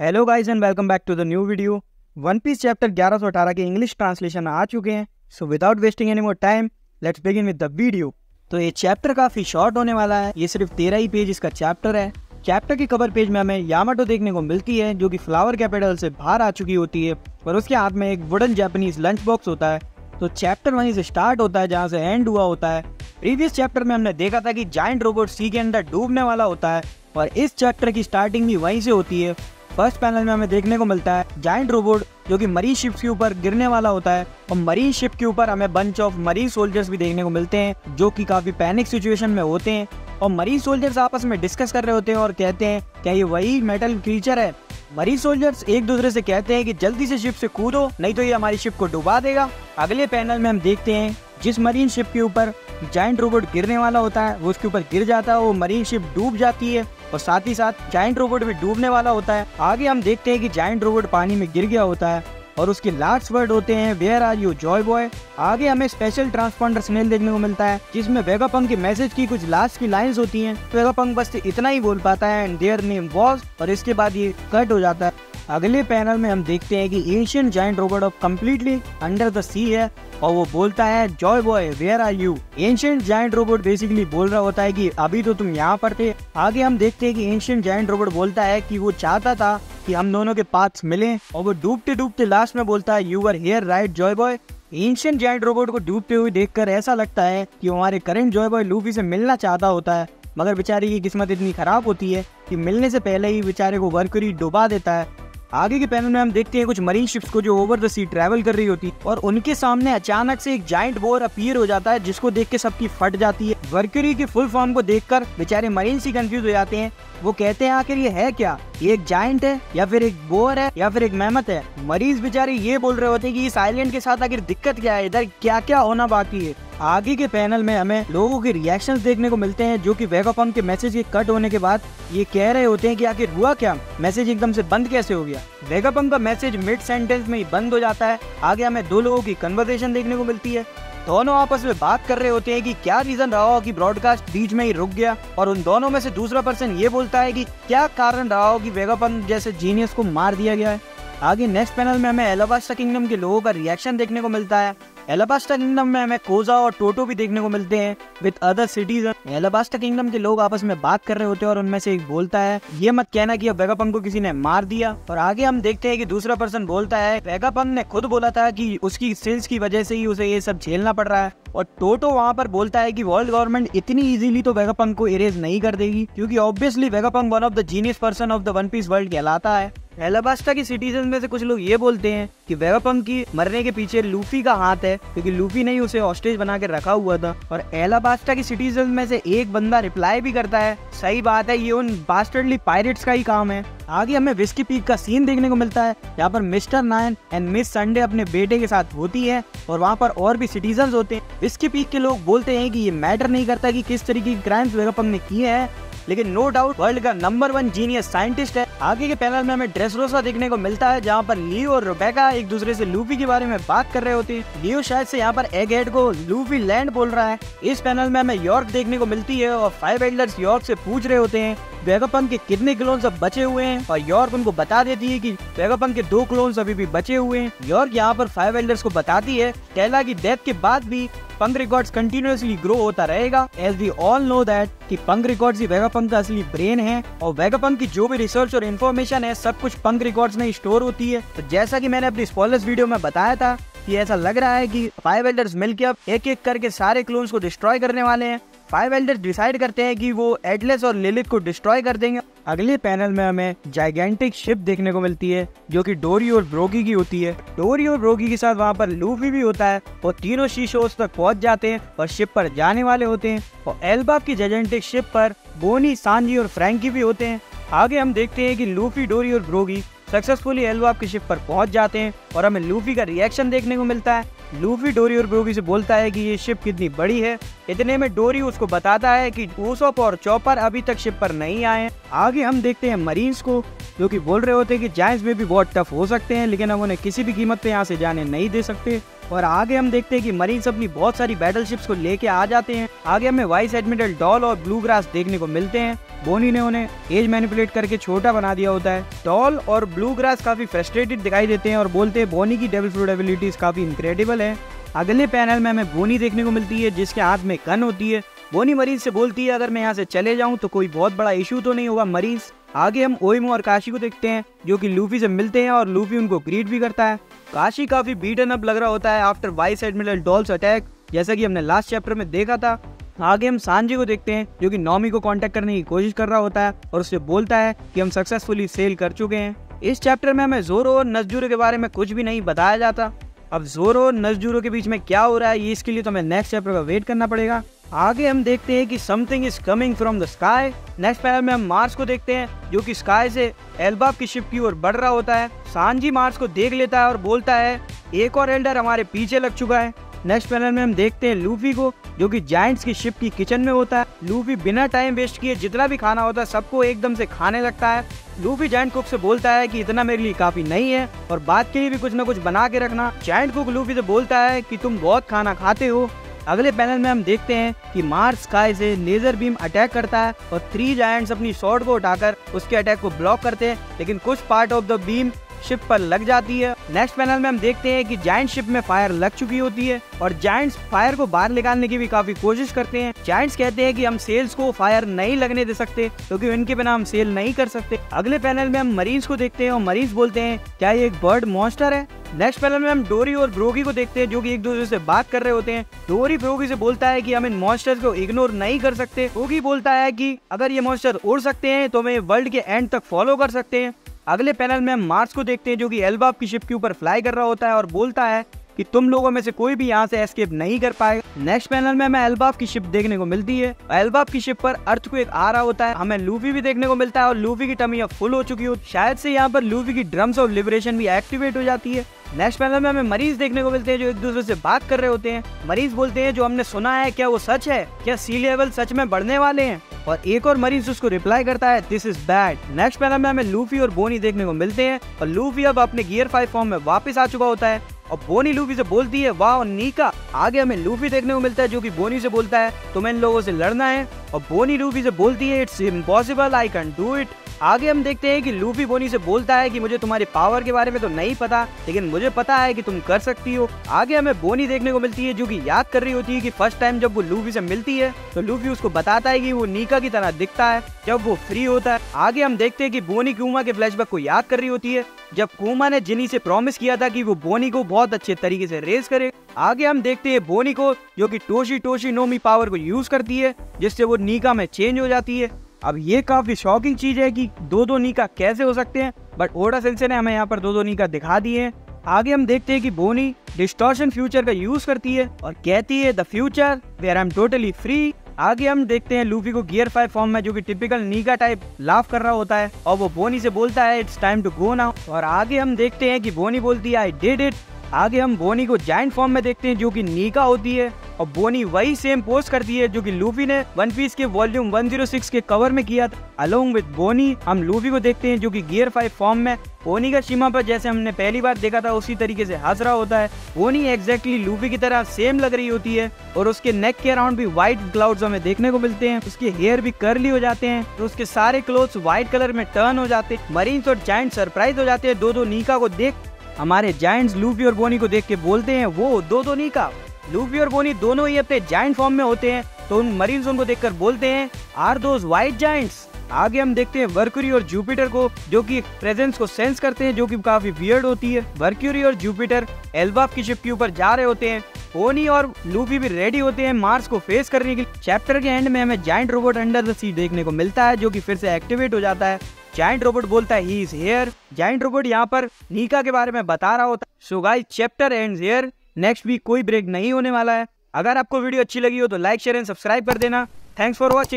Hello guys and welcome back to the new video. One Piece chapter 1118 के English translation आ चुके हैं। So without wasting any more time let's begin with the video. तो ये chapter काफ़ी short होने वाला है। ये सिर्फ 13 ही पेज इसका चैप्टर है। चैप्टर की कवर पेज में हमें यामाटो देखने को मिलती है जो कि फ्लावर कैपिटल से बाहर आ चुकी होती है और उसके हाथ में एक वुडन जापानीज लंच बॉक्स होता है। तो चैप्टर वहीं से स्टार्ट होता है जहाँ से एंड हुआ होता है। प्रीवियस चैप्टर में हमने देखा था कि जायंट रोबोट सी के अंदर डूबने वाला होता है और इस चैप्टर की स्टार्टिंग भी वहीं से होती है। फर्स्ट पैनल में हमें देखने को मिलता है जायंट रोबोट जो कि मरीन शिप के ऊपर गिरने वाला होता है और मरीन शिप के ऊपर हमें बंच ऑफ मरीन सोल्जर्स भी देखने को मिलते हैं जो कि काफी पैनिक सिचुएशन में होते हैं और मरीन सोल्जर्स आपस में डिस्कस कर रहे होते हैं और कहते हैं क्या ये वही मेटल क्रीचर है। मरीन सोल्जर्स एक दूसरे से कहते हैं कि जल्दी से शिप से कूदो नहीं तो ये हमारी शिप को डुबा देगा। अगले पैनल में हम देखते हैं जिस मरीन शिप के ऊपर जायंट रोबोट गिरने वाला होता है वो उसके ऊपर गिर जाता है, वो मरीन शिप डूब जाती है और साथ ही साथ जायंट रोबोट भी डूबने वाला होता है। आगे हम देखते हैं कि जायंट रोबोट पानी में गिर गया होता है और उसके लास्ट वर्ड होते हैं where are you Joy Boy. आगे हमें स्पेशल ट्रांसपॉन्डर स्नेल देखने को मिलता है जिसमें वेगापंक के मैसेज की कुछ लास्ट की लाइंस होती हैं। वेगापंक बस इतना ही बोल पाता है एंड देयर नेम वाज और इसके बाद ये कट हो जाता है। अगले पैनल में हम देखते हैं कि Asian giant robot of completely under the sea है और वो बोलता है Joy Boy where are you. Ancient giant robot basically बोल रहा होता है कि अभी तो तुम यहाँ पर थे। आगे हम देखते हैं कि एंशिएंट जायंट रोबोट बोलता है कि वो चाहता था कि हम दोनों के पाथ्स मिलें और वो डूबते डूबते लास्ट में बोलता है you are here right Joy Boy. Ancient giant robot को डूबते हुए देखकर ऐसा लगता है कि हमारे करंट जॉय बॉय लूफी से मिलना चाहता होता है मगर बेचारे की किस्मत इतनी खराब होती है कि मिलने से पहले ही बेचारे को वर्करी डुबा देता है। आगे के पैनल में हम देखते हैं कुछ मरीन शिप्स को जो ओवर द सी ट्रैवल कर रही होती और उनके सामने अचानक से एक जायंट बोर अपीयर हो जाता है जिसको देख के सबकी फट जाती है। वर्करी की फुल फॉर्म को देखकर बेचारे मरीन सी कंफ्यूज हो जाते हैं। वो कहते हैं आखिर ये है क्या, ये एक जायंट है या फिर एक बोर है या फिर एक मेमथ है। मरीज बेचारे ये बोल रहे होते हैं कि इस आइलैंड के साथ आखिर दिक्कत क्या है, इधर क्या क्या होना बाकी है। आगे के पैनल में हमें लोगों के रिएक्शंस देखने को मिलते हैं जो कि वेगापंक के मैसेज के कट होने के बाद ये कह रहे होते हैं कि आखिर हुआ क्या, मैसेज एकदम से बंद कैसे हो गया। वेगापंक का मैसेज मिड सेंटेंस में ही बंद हो जाता है। आगे हमें दो लोगों की कन्वर्सेशन देखने को मिलती है। दोनों आपस में बात कर रहे होते हैं कि क्या रीजन रहा हो कि ब्रॉडकास्ट बीच में ही रुक गया और उन दोनों में से दूसरा पर्सन ये बोलता है कि क्या कारण रहा हो कि वेगापंक जैसे जीनियस को मार दिया गया है। आगे नेक्स्ट पैनल में हमें एलाबास्टा किंगडम के लोगों का रिएक्शन देखने को मिलता है। एलाबास्टा किंगडम में हमें कोजा और टोटो भी देखने को मिलते हैं विद अदर सिटीजन। एलाबास्टा किंगडम के लोग आपस में बात कर रहे होते हैं और उनमें से एक बोलता है ये मत कहना कि अब वेगापंक को किसी ने मार दिया। और आगे हम देखते हैं कि दूसरा पर्सन बोलता है वेगापंक ने खुद बोला था कि उसकी स्किल्स की वजह से ही उसे ये सब झेलना पड़ रहा है। और टोटो वहाँ पर बोलता है कि वर्ल्ड गवर्नमेंट इतनी इजीली तो वेगापंक को इरेज नहीं कर देगी क्योंकि obviously Vegapunk one of the genius person of the One Piece world कहलाता है। एलाबास्टा की सिटीजन में से कुछ लोग ये बोलते हैं कि वेगापंक की मरने के पीछे लूफी का हाथ है क्योंकि लूफी ने ही उसे हॉस्टेज बना के रखा हुआ था। और एलाबास्टा की सिटीजन में से एक बंदा रिप्लाई भी करता है सही बात है, ये उन बास्टर्डली पायरेट्स का ही काम है। आगे हमें विस्की पीक का सीन देखने को मिलता है जहाँ पर mister nine and miss Sunday अपने बेटे के साथ होती है और वहाँ पर और भी सिटीजन होते हैं। विस्की पीक के लोग बोलते हैं कि ये मैटर नहीं करता कि किस तरीके की क्राइम्स वेगापंक ने किए हैं लेकिन नो डाउट वर्ल्ड का नंबर 1 जीनियस साइंटिस्ट है। आगे के पैनल में हमें ड्रेसरोसा देखने को मिलता है जहाँ पर लियो और रेबेका एक दूसरे से लूफी के बारे में बात कर रहे होते हैं। लियो शायद से यहाँ पर एग हेड को लूफी लैंड बोल रहा है। इस पैनल में हमें यॉर्क देखने को मिलती है और 5 एल्डर्स यॉर्क से पूछ रहे होते हैं वेगापंक के कितने क्लोन्स अब बचे हुए हैं और यॉर्क उनको बता देती है कि वेगापंक के 2 क्लोन्स अभी भी बचे हुए हैं। यॉर्क यहाँ पर 5 एल्डर्स को बताती है टेला की डेथ के बाद भी पंक रिकॉर्ड्स कंटिन्यूअसली ग्रो होता रहेगा as we all know that कि पंक रिकॉर्ड्स ही वेगापंक का असली ब्रेन है और वेगापंक की जो भी रिसर्च और इन्फॉर्मेशन है सब कुछ पंक रिकॉर्ड्स में स्टोर होती है। तो जैसा कि मैंने अपनी स्पॉयलर्स वीडियो में बताया था कि ऐसा लग रहा है कि 5 एल्डर्स मिलकर अब एक एक करके सारे क्लोन्स को डिस्ट्रॉय करने वाले हैं। 5 एल्डर्स डिसाइड करते हैं कि वो एटलस और लिलिथ को डिस्ट्रॉय कर देंगे। अगले पैनल में हमें जाइगेंटिक शिप देखने को मिलती है जो कि डोरी और ब्रोगी की होती है। डोरी और ब्रोगी के साथ वहाँ पर लूफी भी होता है और तीनों शीशोस तक पहुँच जाते हैं और शिप पर जाने वाले होते हैं। और एल्बाब की जाइगेंटिक शिप पर बोनी, सांजी और फ्रैंकी भी होते हैं। आगे हम देखते हैं कि लूफी, डोरी और ब्रोगी सक्सेसफुली एल्बाब की शिप पर पहुंच जाते हैं और हमें लूफी का रिएक्शन देखने को मिलता है। लूफी डोरी और ब्रोगी से बोलता है कि ये शिप कितनी बड़ी है। इतने में डोरी उसको बताता है कि ऊसोप और चॉपर अभी तक शिप पर नहीं आए। आगे हम देखते हैं मरीन्स को जो कि बोल रहे होते हैं कि जायंट्स में भी बहुत टफ हो सकते हैं लेकिन हम उन्हें किसी भी कीमत पे यहाँ से जाने नहीं दे सकते। और आगे हम देखते हैं कि मरीन्स अपनी बहुत सारी बैटल शिप्स को लेके आ जाते हैं। आगे हमें वाइस एडमिरल डॉल और ब्लू ग्रास देखने को मिलते हैं बोनी ने उन्हें एज मैनिपुलेट करके छोटा बना दिया होता है। टॉल और ब्लू ग्रास काफी फ्रस्ट्रेटेड दिखाई देते हैं और बोलते हैं बोनी की डेविल फ्रूट एबिलिटीज काफी इनक्रेडिबल है। अगले पैनल में हमें बोनी देखने को मिलती है जिसके हाथ में गन होती है। बोनी मरीज से बोलती है अगर मैं यहाँ से चले जाऊँ तो कोई बहुत बड़ा इशू तो नहीं होगा मरीज। आगे हम ओइमो और काशी को देखते हैं जो कि लूफी से मिलते हैं और लूफी उनको ग्रीट भी करता है। काशी काफी बीटन अप लग रहा होता है after vice admiral dolls attack, जैसा कि हमने लास्ट चैप्टर में देखा था। आगे हम सांजी को देखते हैं जो कि नॉमी को कांटेक्ट करने की कोशिश कर रहा होता है और उससे बोलता है कि हम सक्सेसफुली सेल कर चुके हैं। इस चैप्टर में हमें जोरो और नज़जुरो के बारे में कुछ भी नहीं बताया जाता। अब जोरो और नज़जुरो के बीच में क्या हो रहा है ये इसके लिए तो हमें नेक्स्ट चैप्टर का वेट करना पड़ेगा। आगे हम देखते हैं कि something is coming from the sky. Next panel में हम मार्स को देखते हैं जो कि स्काई से एल्बाब की शिप की ओर बढ़ रहा होता है। सांजी मार्स को देख लेता है और बोलता है एक और एल्डर हमारे पीछे लग चुका है। नेक्स्ट पैनल में हम देखते हैं लूफी को जो कि जायंट्स की शिप की किचन में होता है। लूफी बिना टाइम वेस्ट किए जितना भी खाना होता है सबको एकदम से खाने लगता है। लूफी जायंट कुक से बोलता है कि इतना मेरे लिए काफी नहीं है और बात के लिए भी कुछ न कुछ बना के रखना। जायंट कुक लूफी से बोलता है कि तुम बहुत खाना खाते हो। अगले पैनल में हम देखते हैं कि मार्स स्काई से लेजर बीम अटैक करता है और 3 जायंट्स अपनी स्वॉर्ड को उठाकर उसके अटैक को ब्लॉक करते हैं, लेकिन कुछ part of the beam ship पर लग जाती है। नेक्स्ट पैनल में हम देखते हैं कि जायंट शिप में फायर लग चुकी होती है और जायंट्स फायर को बाहर निकालने की भी काफी कोशिश करते हैं। जायंट्स कहते हैं कि हम सेल्स को फायर नहीं लगने दे सकते क्योंकि इनके बिना हम सेल नहीं कर सकते। अगले पैनल में हम मरीज को देखते हैं और मरीज बोलते हैं क्या ये एक बर्ड मॉन्स्टर है। नेक्स्ट पैनल में हम डोरी और ब्रोगी को देखते हैं जो कि एक दूसरे से बात कर रहे होते हैं। डोरी ब्रोगी से बोलता है कि हम इन मॉन्स्टर्स को इग्नोर नहीं कर सकते। ब्रोगी बोलता है कि अगर ये मॉन्स्टर उड़ सकते हैं तो हमें वर्ल्ड के एंड तक फॉलो कर सकते हैं। अगले पैनल में हम मार्स को देखते हैं जो कि एल्बाब की शिप के ऊपर फ्लाई कर रहा होता है और बोलता है कि तुम लोगों में से कोई भी यहाँ से एस्केप नहीं कर पाएगा। नेक्स्ट पैनल में हमें एल्बाब की शिप देखने को मिलती है। एल्बाब की शिप पर अर्थक्वेक आ रहा होता है। हमें लूफी भी देखने को मिलता है और लूफी की टमी अब फुल हो चुकी हो, शायद से यहाँ पर लूफी की ड्रम्स ऑफ लिबरेशन भी एक्टिवेट हो जाती है। नेक्स्ट पैनल में हमें मरीज देखने को मिलते हैं जो एक दूसरे से बात कर रहे होते हैं। मरीज बोलते हैं जो हमने सुना है क्या वो सच है, क्या सी लेवल सच में बढ़ने वाले हैं, और एक और मरीज उसको रिप्लाई करता है this is bad. Next panel में हमें लूफी और बोनी देखने को मिलते हैं और लूफी अब अपने गियर 5 फॉर्म में वापस आ चुका होता है और बोनी लूफी से बोलती है वाह नीका। आगे हमें लूफी देखने को मिलता है जो कि बोनी से बोलता है तुम्हें इन लोगों से लड़ना है और बोनी लूफी से बोलती है it's impossible I can do it. आगे हम देखते हैं कि लूफी बोनी से बोलता है कि मुझे तुम्हारे पावर के बारे में तो नहीं पता लेकिन मुझे पता है कि तुम कर सकती हो। आगे हमें बोनी देखने को मिलती है जो कि याद कर रही होती है कि फर्स्ट टाइम जब वो लूफी से मिलती है तो लूफी उसको बताता है कि वो नीका की तरह दिखता है जब वो फ्री होता है। आगे हम देखते हैं कि बोनी कुमा के फ्लैशबैक को याद कर रही होती है जब कुमा ने जिनी से प्रॉमिस किया था कि वो बोनी को बहुत अच्छे तरीके से रेस करे। आगे हम देखते हैं बोनी को जो कि टोशी टोशी नोमी पावर को यूज करती है जिससे वो नीका में चेंज हो जाती है। अब ये काफी शॉकिंग चीज है कि दो नीका कैसे हो सकते हैं, बट ओडा सेंसे ने हमें यहाँ पर दो नीका दिखा दिए हैं। आगे हम देखते हैं कि बोनी डिस्टॉर्शन फ्यूचर का यूज करती है और कहती है the future where I am totally free. आगे हम देखते हैं लूफी को गियर 5 फॉर्म में जो कि टिपिकल नीका टाइप लाफ कर रहा होता है और वो बोनी से बोलता है it's time to go now. और आगे हम देखते हैं कि बोनी बोलती है आई डिड इट। आगे हम बोनी को जायंट फॉर्म में देखते हैं जो कि नीका होती है और बोनी वही सेम पोस्ट करती है जो कि लूफी ने वन पीस के वॉल्यूम 106 के कवर में किया था। अलोंग विद बोनी हम लूफी को देखते हैं जो कि गियर 5 फॉर्म में बोनी का सीमा पर जैसे हमने पहली बार देखा था उसी तरीके से हंस रहा होता है। बोनी एग्जैक्टली लूफी की तरह सेम लग रही होती है और उसके नेक के अराउंड भी व्हाइट क्लाउड्स हमें देखने को मिलते हैं। उसके हेयर भी कर्ली हो जाते हैं तो उसके सारे क्लोथ्स व्हाइट कलर में टर्न हो जाते हैं। मरीन्स और जायंट सरप्राइज हो जाते हैं दो नीका को देख। हमारे जायंट्स लूफी और बोनी को देख के बोलते हैं वो दो नीका। लूफी और बोनी दोनों ही अपने जायंट फॉर्म में होते हैं तो उन मरीन्स उनको देखकर बोलते हैं आर दोज व्हाइट जायंट्स। आगे हम देखते हैं वर्क्यूरी और जुपिटर को जो कि प्रेजेंस को सेंस करते हैं जो कि काफी वियर्ड होती है। वर्क्यूरी और जुपिटर एल्बाब की शिप के ऊपर जा रहे होते हैं। बोनी और लूफी भी रेडी होते हैं मार्स को फेस करने के लिए। चैप्टर के एंड में हमें जायंट रोबोट अंडर द सी देखने को मिलता है जो कि फिर से एक्टिवेट हो जाता है। जायंट रोबोट बोलता है he is here. Giant robot यहाँ पर नीका के बारे में बता रहा होता है। So guys chapter ends here. Next week कोई ब्रेक नहीं होने वाला है। अगर आपको वीडियो अच्छी लगी हो तो लाइक शेयर एंड सब्सक्राइब कर देना। Thanks for watching.